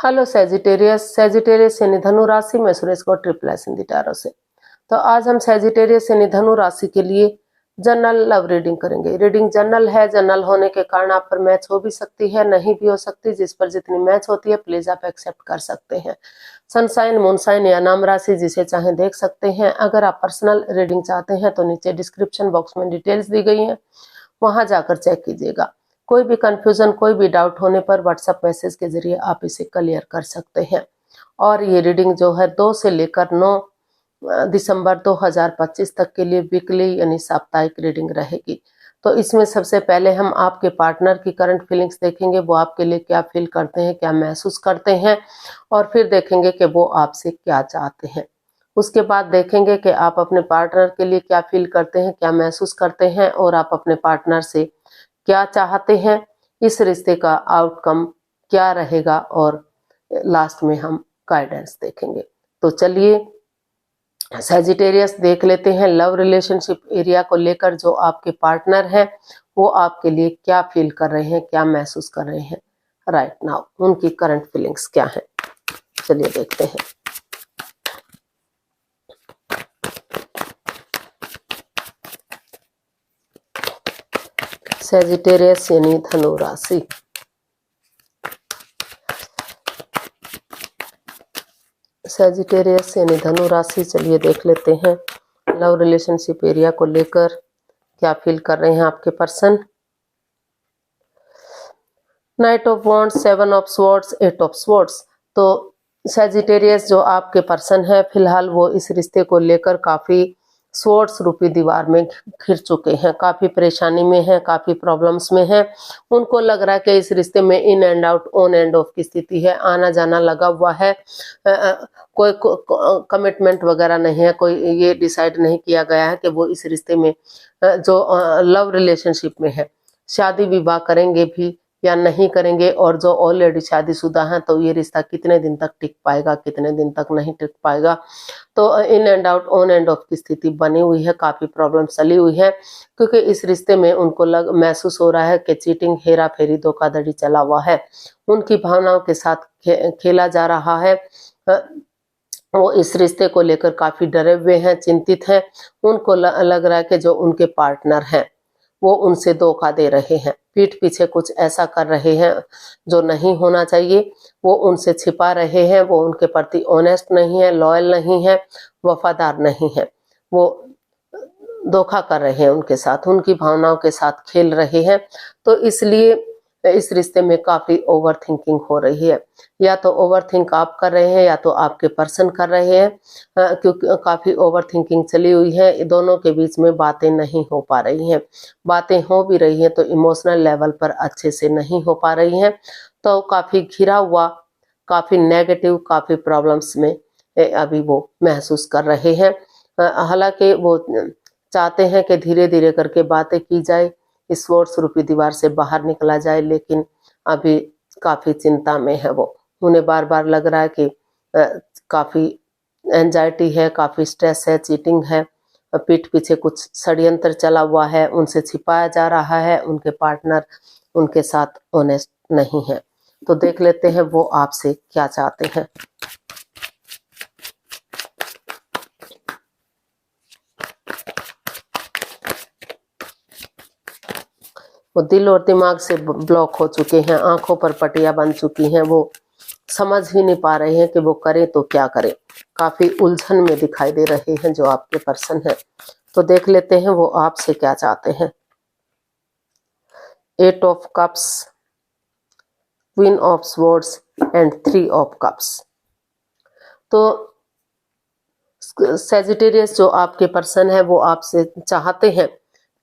Hello Sagittarius यानी धनु राशि में सुरेश को ट्रिपल सिंधी टैरो से। तो आज हम सेजिटेरियस यानी धनु राशि के लिए जनरल लव रीडिंग करेंगे। रीडिंग जनरल है, जनरल होने के कारण आप पर मैच हो भी सकती है, नहीं भी हो सकती। जिस पर जितनी मैच होती है प्लीज आप एक्सेप्ट कर सकते हैं। सनसाइन, मूनसाइन या नाम राशि जिसे चाहे देख सकते हैं। अगर आप पर्सनल रीडिंग चाहते हैं तो नीचे डिस्क्रिप्शन बॉक्स में डिटेल्स दी गई हैं, वहां जाकर चेक कीजिएगा। कोई भी कंफ्यूजन, कोई भी डाउट होने पर व्हाट्सएप मैसेज के जरिए आप इसे क्लियर कर सकते हैं। और ये रीडिंग जो है 2 से लेकर 9 दिसंबर 2025 तक के लिए वीकली यानी साप्ताहिक रीडिंग रहेगी। तो इसमें सबसे पहले हम आपके पार्टनर की करंट फीलिंग्स देखेंगे, वो आपके लिए क्या फील करते हैं, क्या महसूस करते हैं, और फिर देखेंगे कि वो आपसे क्या चाहते हैं। उसके बाद देखेंगे कि आप अपने पार्टनर के लिए क्या फील करते हैं, क्या महसूस करते हैं, और आप अपने पार्टनर से क्या चाहते हैं, इस रिश्ते का आउटकम क्या रहेगा, और लास्ट में हम गाइडेंस देखेंगे। तो चलिए सैजिटेरियस देख लेते हैं लव रिलेशनशिप एरिया को लेकर जो आपके पार्टनर हैं वो आपके लिए क्या फील कर रहे हैं, क्या महसूस कर रहे हैं राइट नाउ, उनकी करंट फीलिंग्स क्या है। चलिए देखते हैं। सैजिटेरियस यानी धनु राशि। सैजिटेरियस यानी धनु राशि, चलिए देख लेते हैं लव रिलेशनशिप एरिया को लेकर क्या फील कर रहे हैं आपके person. Night of wands, 7 of swords, 8 of swords. तो सैजिटेरियस जो आपके पर्सन है फिलहाल वो इस रिश्ते को लेकर काफी स्वॉर्ड्स रूपी दीवार में घिर चुके हैं, काफी परेशानी में हैं, काफी प्रॉब्लम्स में हैं। उनको लग रहा है कि इस रिश्ते में in and out, on end of की स्थिति है, आना जाना लगा हुआ है। कोई कमिटमेंट वगैरह नहीं है, कोई ये डिसाइड नहीं किया गया है कि वो इस रिश्ते में जो लव रिलेशनशिप में है शादी विवाह करेंगे भी या नहीं करेंगे, और जो ऑलरेडी शादीशुदा हैं तो ये रिश्ता कितने दिन तक टिक पाएगा, कितने दिन तक नहीं टिक पाएगा। तो in and out, on end of की स्थिति बनी हुई है, काफी प्रॉब्लम चली हुई है, क्योंकि इस रिश्ते में उनको महसूस हो रहा है कि चीटिंग, हेरा फेरी, धोखाधड़ी चला हुआ है। उनकी भावनाओं के साथ खेला जा रहा है। वो इस रिश्ते को लेकर काफी डरे हुए हैं, चिंतित हैं। उनको लग रहा है कि जो उनके पार्टनर हैं वो उनसे धोखा दे रहे हैं, पीठ पीछे कुछ ऐसा कर रहे हैं जो नहीं होना चाहिए, वो उनसे छिपा रहे हैं, वो उनके प्रति ऑनेस्ट नहीं है, लॉयल नहीं है, वफादार नहीं है, वो धोखा कर रहे हैं उनके साथ, उनकी भावनाओं के साथ खेल रहे हैं। तो इसलिए इस रिश्ते में काफी ओवर थिंकिंग हो रही है। या तो ओवर थिंक आप कर रहे हैं या तो आपके पर्सन कर रहे हैं, क्योंकि काफी ओवर थिंकिंग चली हुई है। दोनों के बीच में बातें नहीं हो पा रही हैं, बातें हो भी रही हैं तो इमोशनल लेवल पर अच्छे से नहीं हो पा रही हैं। तो काफी घिरा हुआ, काफी नेगेटिव, काफी प्रॉब्लम्स में अभी वो महसूस कर रहे हैं। हालांकि वो चाहते हैं कि धीरे धीरे करके बातें की जाए, इस स्वॉर्ड्स रूपी दीवार से बाहर निकला जाए, लेकिन अभी काफी चिंता में है वो। उन्हें बार बार लग रहा है कि काफी एंजाइटी है, काफी स्ट्रेस है, चीटिंग है, पीठ पीछे कुछ षड्यंत्र चला हुआ है, उनसे छिपाया जा रहा है, उनके पार्टनर उनके साथ ऑनेस्ट नहीं है। तो देख लेते हैं वो आपसे क्या चाहते हैं। वो दिल और दिमाग से ब्लॉक हो चुके हैं, आंखों पर पट्टियां बन चुकी हैं, वो समझ ही नहीं पा रहे हैं कि वो करें तो क्या करें। काफी उलझन में दिखाई दे रहे हैं जो आपके पर्सन है। तो देख लेते हैं वो आपसे क्या चाहते हैं। 8 of cups, queen of swords and 3 of cups. तो सैजिटेरियस जो आपके पर्सन है वो आपसे चाहते हैं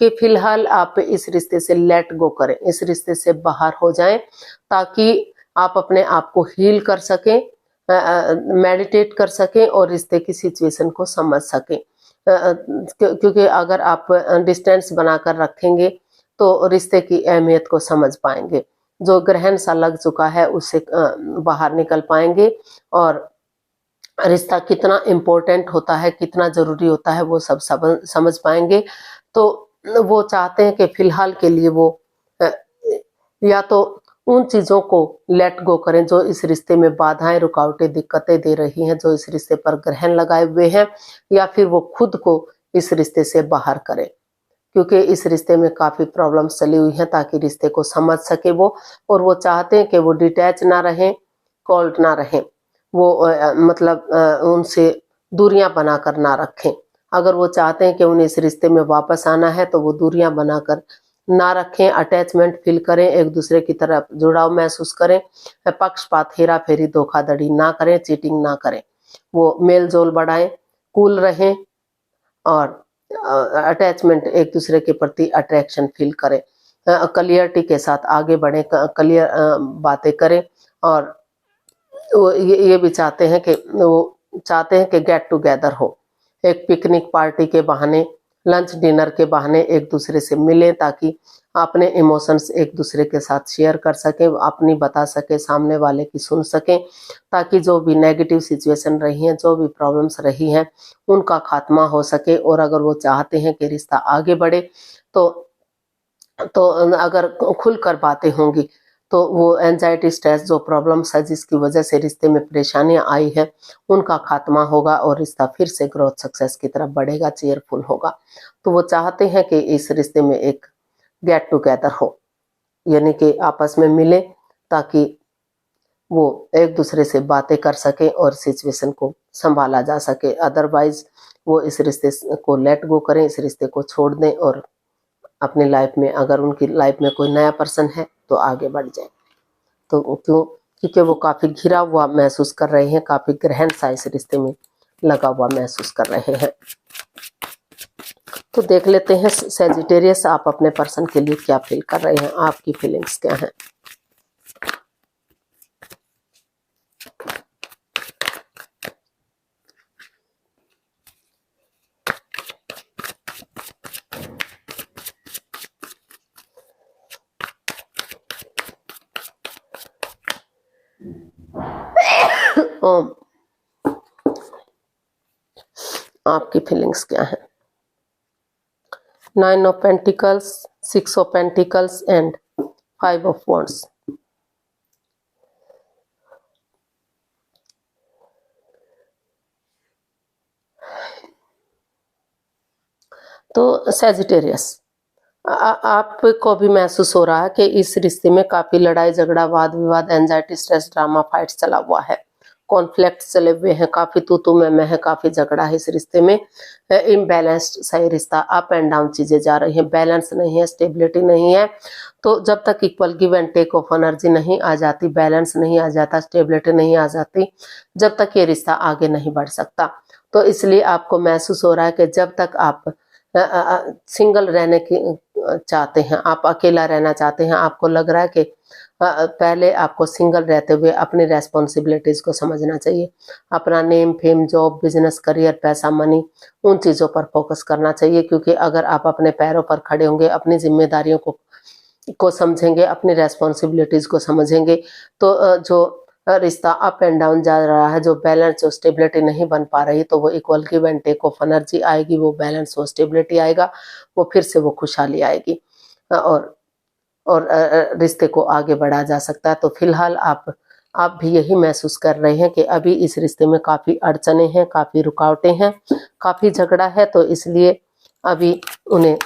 कि फिलहाल आप इस रिश्ते से लेट गो करें, इस रिश्ते से बाहर हो जाएं, ताकि आप अपने आप को हील कर सकें, मेडिटेट कर सकें और रिश्ते की सिचुएशन को समझ सकें। क्योंकि अगर आप डिस्टेंस बनाकर रखेंगे तो रिश्ते की अहमियत को समझ पाएंगे, जो ग्रहण सा लग चुका है उससे बाहर निकल पाएंगे, और रिश्ता कितना इम्पोर्टेंट होता है, कितना जरूरी होता है वो सब समझ पाएंगे। तो वो चाहते हैं कि फिलहाल के लिए वो या तो उन चीज़ों को लेट गो करें जो इस रिश्ते में बाधाएं, रुकावटें, दिक्कतें दे रही हैं, जो इस रिश्ते पर ग्रहण लगाए हुए हैं, या फिर वो खुद को इस रिश्ते से बाहर करें, क्योंकि इस रिश्ते में काफ़ी प्रॉब्लम्स चली हुई हैं, ताकि रिश्ते को समझ सके वो, और वो चाहते हैं कि वो डिटैच ना रहें, कोल्ड ना रहें, वो मतलब उनसे दूरियां बनाकर ना रखें। अगर वो चाहते हैं कि उन्हें इस रिश्ते में वापस आना है तो वो दूरियां बनाकर ना रखें, अटैचमेंट फील करें, एक दूसरे की तरफ जुड़ाव महसूस करें, पक्षपात, हेरा फेरी, धोखाधड़ी ना करें, चीटिंग ना करें, वो मेल जोल बढ़ाएं, कूल रहें, और अटैचमेंट, एक दूसरे के प्रति अट्रैक्शन फील करें, क्लियरिटी के साथ आगे बढ़े, क्लियर बातें करें, और वो ये भी चाहते हैं कि गेट टुगेदर हो, एक पिकनिक पार्टी के बहाने, लंच डिनर के बहाने एक दूसरे से मिलें, ताकि अपने इमोशंस एक दूसरे के साथ शेयर कर सकें, अपनी बता सके, सामने वाले की सुन सकें, ताकि जो भी नेगेटिव सिचुएशन रही हैं, जो भी प्रॉब्लम्स रही हैं, उनका खात्मा हो सके। और अगर वो चाहते हैं कि रिश्ता आगे बढ़े तो अगर खुलकर बातें होंगी तो वो एंजाइटी, स्ट्रेस, जो प्रॉब्लम्स है जिसकी वजह से रिश्ते में परेशानियां आई है, उनका खात्मा होगा और रिश्ता फिर से ग्रोथ, सक्सेस की तरफ बढ़ेगा, चेयरफुल होगा। तो वो चाहते हैं कि इस रिश्ते में एक गेट टुगेदर हो, यानी कि आपस में मिले, ताकि वो एक दूसरे से बातें कर सके और सिचुएशन को संभाला जा सके। अदरवाइज वो इस रिश्ते को लेट गो करें, इस रिश्ते को छोड़ दें, और अपनी लाइफ में, अगर उनकी लाइफ में कोई नया पर्सन है तो आगे बढ़ जाए। तो क्यों? क्योंकि वो काफ़ी घिरा हुआ महसूस कर रहे हैं, काफ़ी ग्रहण सा इस रिश्ते में लगा हुआ महसूस कर रहे हैं। तो देख लेते हैं सैजिटेरियस, आप अपने पर्सन के लिए क्या फील कर रहे हैं, आपकी फीलिंग्स क्या हैं। आपकी फीलिंग्स क्या है। 9 of pentacles, 6 of pentacles and 5 of wands. तो सैजिटेरियस, आपको भी महसूस हो रहा है कि इस रिश्ते में काफी लड़ाई झगड़ा, वाद विवाद, एंजाइटी, स्ट्रेस, ड्रामा, फाइट्स चला हुआ है, कॉन्फ्लिक्ट चले हुए हैं, काफी तू में है, काफी झगड़ा है इस रिश्ते में, इम्बैलेंस्ड सही रिश्ता, अप एंड डाउन चीजें जा रही हैं, बैलेंस नहीं है, स्टेबिलिटी नहीं है। तो जब तक equal give and take of energy नहीं आ जाती, बैलेंस नहीं आ जाता, स्टेबिलिटी नहीं आ जाती, जब तक ये रिश्ता आगे नहीं बढ़ सकता। तो इसलिए आपको महसूस हो रहा है कि जब तक आप सिंगल रहने की चाहते हैं, आप अकेला रहना चाहते हैं, आपको लग रहा है कि पहले आपको सिंगल रहते हुए अपनी रेस्पॉन्सिबिलिटीज को समझना चाहिए, अपना name, fame, job, business, career, पैसा, मनी, उन चीज़ों पर फोकस करना चाहिए। क्योंकि अगर आप अपने पैरों पर खड़े होंगे, अपनी जिम्मेदारियों को समझेंगे, अपनी रेस्पॉन्सिबिलिटीज को समझेंगे, तो जो रिश्ता अप एंड डाउन जा रहा है, जो बैलेंस, जो स्टेबिलिटी नहीं बन पा रही, तो वो equal give and take of energy आएगी, वो बैलेंस, वो स्टेबिलिटी आएगा, वो फिर से वो खुशहाली आएगी, और रिश्ते को आगे बढ़ा जा सकता है। तो फिलहाल आप भी यही महसूस कर रहे हैं कि अभी इस रिश्ते में काफ़ी अड़चने हैं, काफ़ी रुकावटें हैं, काफ़ी झगड़ा है। तो इसलिए अभी उन्हें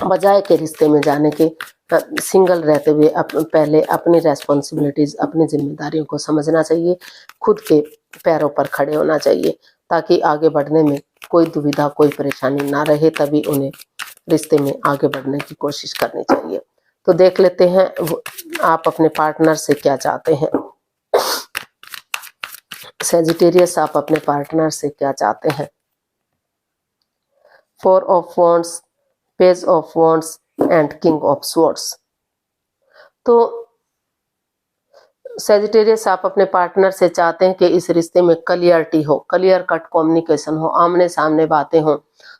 बजाय के रिश्ते में जाने के सिंगल रहते हुए पहले अपनी रेस्पॉन्सिबिलिटीज, अपनी जिम्मेदारियों को समझना चाहिए, खुद के पैरों पर खड़े होना चाहिए, ताकि आगे बढ़ने में कोई दुविधा, कोई परेशानी ना रहे। तभी उन्हें रिश्ते में आगे बढ़ने की कोशिश करनी चाहिए। तो देख लेते हैं आप अपने पार्टनर से क्या चाहते हैं। सैजिटेरियस, आप अपने पार्टनर से क्या चाहते हैं। 4 of wands, page of wands and king of swords. तो सैजिटेरियस, आप अपने पार्टनर से चाहते हैं कि इस रिश्ते में क्लियरिटी हो, क्लियर कट कम्युनिकेशन हो, आमने सामने बातें हों,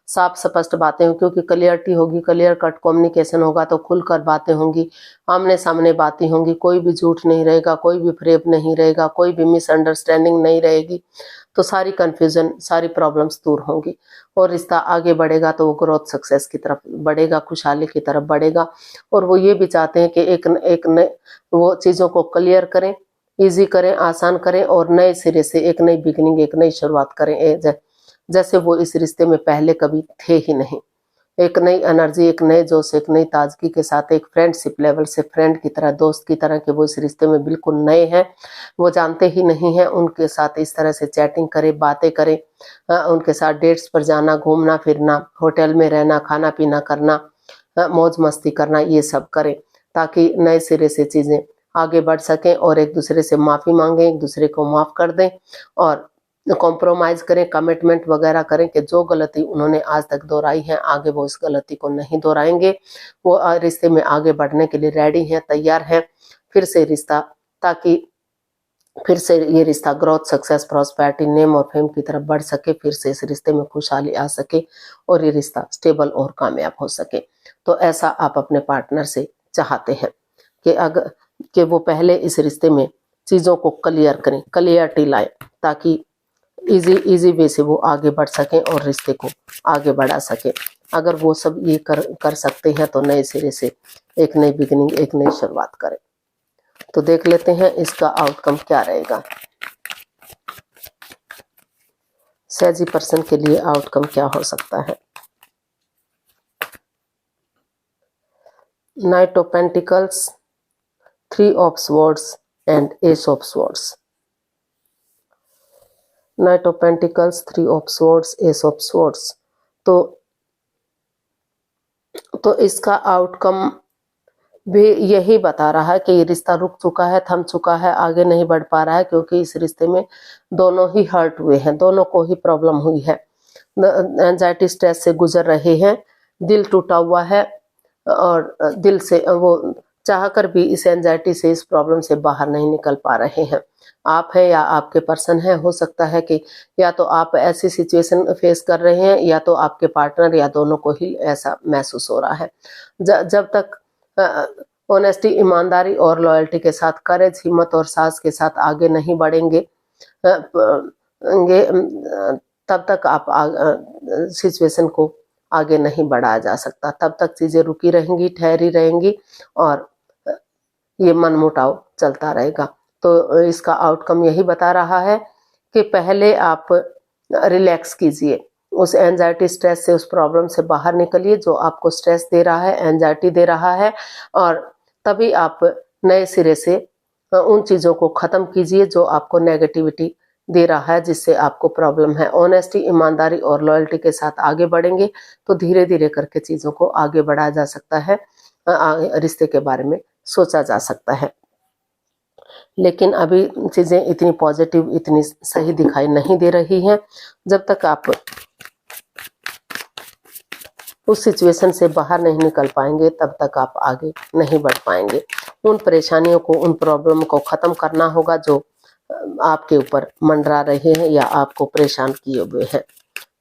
साफ स्पष्ट बातें हों। क्योंकि क्लियरिटी होगी, क्लियर कट कम्युनिकेशन होगा तो खुलकर बातें होंगी, आमने सामने बातें होंगी, कोई भी झूठ नहीं रहेगा, कोई भी फ्रेब नहीं रहेगा, कोई भी मिसअंडरस्टैंडिंग नहीं रहेगी। तो सारी कंफ्यूजन, सारी प्रॉब्लम्स दूर होंगी और रिश्ता आगे बढ़ेगा तो वो ग्रोथ सक्सेस की तरफ बढ़ेगा, खुशहाली की तरफ बढ़ेगा। और वो ये भी चाहते हैं कि एक नए वो चीज़ों को क्लियर करें, ईज़ी करें, आसान करें और नए सिरे से एक नई बिगिनिंग, एक नई शुरुआत करें, जैसे वो इस रिश्ते में पहले कभी थे ही नहीं। एक नई एनर्जी, एक नए जोश, एक नई ताजगी के साथ, एक फ्रेंडशिप लेवल से, फ्रेंड की तरह, दोस्त की तरह के वो इस रिश्ते में बिल्कुल नए हैं, वो जानते ही नहीं हैं। उनके साथ इस तरह से चैटिंग करें, बातें करें, उनके साथ डेट्स पर जाना, घूमना फिरना, होटल में रहना, खाना पीना करना, मौज मस्ती करना, ये सब करें ताकि नए सिरे से चीज़ें आगे बढ़ सकें और एक दूसरे से माफ़ी मांगें, एक दूसरे को माफ़ कर दें और कॉम्प्रोमाइज़ करें, कमिटमेंट वगैरह करें कि जो गलती उन्होंने आज तक दोहराई है, आगे वो इस गलती को नहीं दोहराएँगे। वो रिश्ते में आगे बढ़ने के लिए रेडी हैं, तैयार हैं, फिर से रिश्ता, ताकि फिर से ये रिश्ता ग्रोथ, सक्सेस, प्रॉस्पेरिटी, नेम और फेम की तरफ बढ़ सके, फिर से इस रिश्ते में खुशहाली आ सके और ये रिश्ता स्टेबल और कामयाब हो सके। तो ऐसा आप अपने पार्टनर से चाहते हैं कि वो पहले इस रिश्ते में चीज़ों को क्लियर करें, क्लियरिटी लाएँ, ताकि इजी वे से वो आगे बढ़ सकें और रिश्ते को आगे बढ़ा सकें। अगर वो सब ये कर सकते हैं तो नए सिरे से एक नई बिगिनिंग, एक नई शुरुआत करें। तो देख लेते हैं इसका आउटकम क्या रहेगा। सहजी पर्सन के लिए आउटकम क्या हो सकता है। Night of pentacles, 3 of swords and S of swords. Night of pentacles, 3 of swords, S of swords. तो इसका आउटकम भी यही बता रहा है कि ये रिश्ता रुक चुका है, थम चुका है, आगे नहीं बढ़ पा रहा है, क्योंकि इस रिश्ते में दोनों ही हर्ट हुए हैं, दोनों को ही प्रॉब्लम हुई है, एंजाइटी, स्ट्रेस से गुजर रहे हैं, दिल टूटा हुआ है और दिल से वो चाहकर भी इस एंजाइटी से, इस प्रॉब्लम से बाहर नहीं निकल पा रहे हैं। आप हैं या आपके पर्सन है, हो सकता है कि या तो आप ऐसी सिचुएशन फेस कर रहे हैं या तो आपके पार्टनर, या दोनों को ही ऐसा महसूस हो रहा है। जब तक ऑनेस्टी, ईमानदारी और लॉयल्टी के साथ, करेज, हिम्मत और साहस के साथ आगे नहीं बढ़ेंगे तब तक आप सिचुएशन को आगे नहीं बढ़ाया जा सकता, तब तक चीज़ें रुकी रहेंगी, ठहरी रहेंगी और ये मनमुटाव चलता रहेगा। तो इसका आउटकम यही बता रहा है कि पहले आप रिलैक्स कीजिए, उस एंजाइटी, स्ट्रेस से, उस प्रॉब्लम से बाहर निकलिए जो आपको स्ट्रेस दे रहा है, एंजाइटी दे रहा है, और तभी आप नए सिरे से उन चीज़ों को ख़त्म कीजिए जो आपको नेगेटिविटी दे रहा है, जिससे आपको प्रॉब्लम है। ऑनेस्टी, ईमानदारी और लॉयल्टी के साथ आगे बढ़ेंगे तो धीरे धीरे करके चीज़ों को आगे बढ़ाया जा सकता है, रिश्ते के बारे में सोचा जा सकता है। लेकिन अभी चीज़ें इतनी पॉजिटिव, इतनी सही दिखाई नहीं दे रही हैं। जब तक आप उस सिचुएशन से बाहर नहीं निकल पाएंगे तब तक आप आगे नहीं बढ़ पाएंगे। उन परेशानियों को, उन प्रॉब्लम को ख़त्म करना होगा जो आपके ऊपर मंडरा रहे हैं या आपको परेशान किए हुए हैं,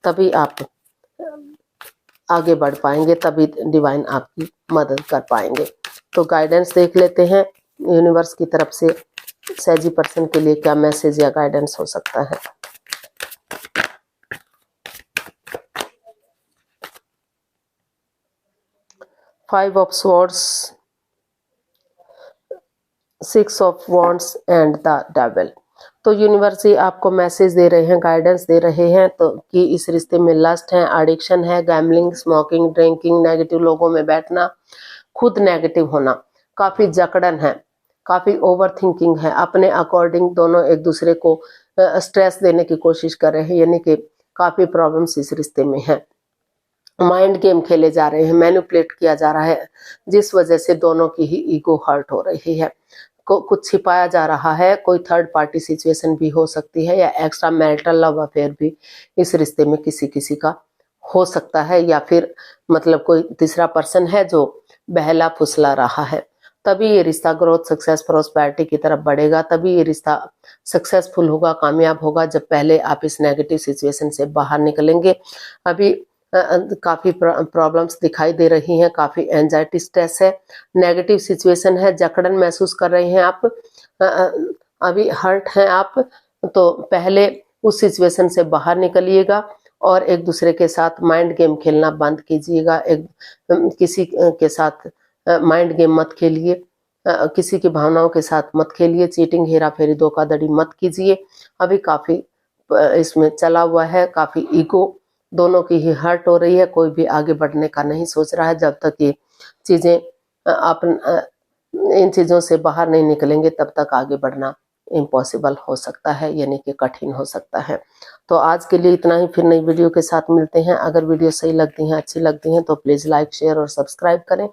तभी आप आगे बढ़ पाएंगे, तभी डिवाइन आपकी मदद कर पाएंगे। तो गाइडेंस देख लेते हैं यूनिवर्स की तरफ से सहजी पर्सन के लिए क्या मैसेज या गाइडेंस हो सकता है। Five of swords, 6 of wands and the devil. तो यूनिवर्स ही आपको मैसेज दे रहे हैं, गाइडेंस दे रहे हैं तो कि इस रिश्ते में लस्ट है, एडिक्शन है, गैम्बलिंग, स्मोकिंग, ड्रिंकिंग, नेगेटिव लोगों में बैठना, खुद नेगेटिव होना, काफ़ी जकड़न है, काफ़ी ओवर थिंकिंग है, अपने अकॉर्डिंग दोनों एक दूसरे को स्ट्रेस देने की कोशिश कर रहे हैं, यानी कि काफ़ी प्रॉब्लम्स इस रिश्ते में हैं। माइंड गेम खेले जा रहे हैं, मैनिपुलेट किया जा रहा है, जिस वजह से दोनों की ही ईगो हर्ट हो रही है, कुछ छिपाया जा रहा है, कोई थर्ड पार्टी सिचुएशन भी हो सकती है या एक्स्ट्रा मैरिटल लव अफेयर भी इस रिश्ते में किसी किसी का हो सकता है, या फिर मतलब कोई तीसरा पर्सन है जो बहला फुसला रहा है। तभी ये रिश्ता ग्रोथ, सक्सेस, प्रॉस्पेरिटी की तरफ बढ़ेगा, तभी ये रिश्ता सक्सेसफुल होगा, कामयाब होगा, जब पहले आप इस नेगेटिव सिचुएशन से बाहर निकलेंगे। अभी काफ़ी प्रॉब्लम्स दिखाई दे रही हैं, काफ़ी एंजाइटी, स्ट्रेस है, नेगेटिव सिचुएशन है, जकड़न महसूस कर रहे हैं आप, अभी हर्ट हैं आप। तो पहले उस सिचुएशन से बाहर निकलिएगा और एक दूसरे के साथ माइंड गेम खेलना बंद कीजिएगा। किसी के साथ माइंड गेम मत खेलिए, किसी की भावनाओं के साथ मत खेलिए, चीटिंग, हेरा फेरी, धोखाधड़ी मत कीजिए। अभी काफी इसमें चला हुआ है, काफी ईगो दोनों की ही हर्ट हो रही है, कोई भी आगे बढ़ने का नहीं सोच रहा है। जब तक ये चीजें इन चीजों से बाहर नहीं निकलेंगे तब तक आगे बढ़ना इम्पॉसिबल हो सकता है, यानी कि कठिन हो सकता है। तो आज के लिए इतना ही, फिर नई वीडियो के साथ मिलते हैं। अगर वीडियो सही लगती हैं, अच्छी लगती हैं तो प्लीज लाइक, शेयर और सब्सक्राइब करें।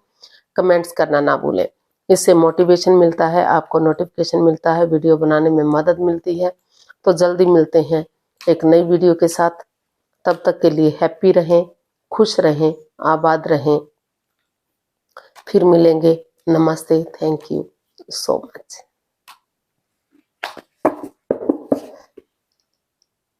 कमेंट्स करना ना भूलें, इससे मोटिवेशन मिलता है, आपको नोटिफिकेशन मिलता है, वीडियो बनाने में मदद मिलती है। तो जल्दी मिलते हैं एक नई वीडियो के साथ। तब तक के लिए हैप्पी रहें, खुश रहें, आबाद रहें। फिर मिलेंगे। नमस्ते, थैंक यू सो मच।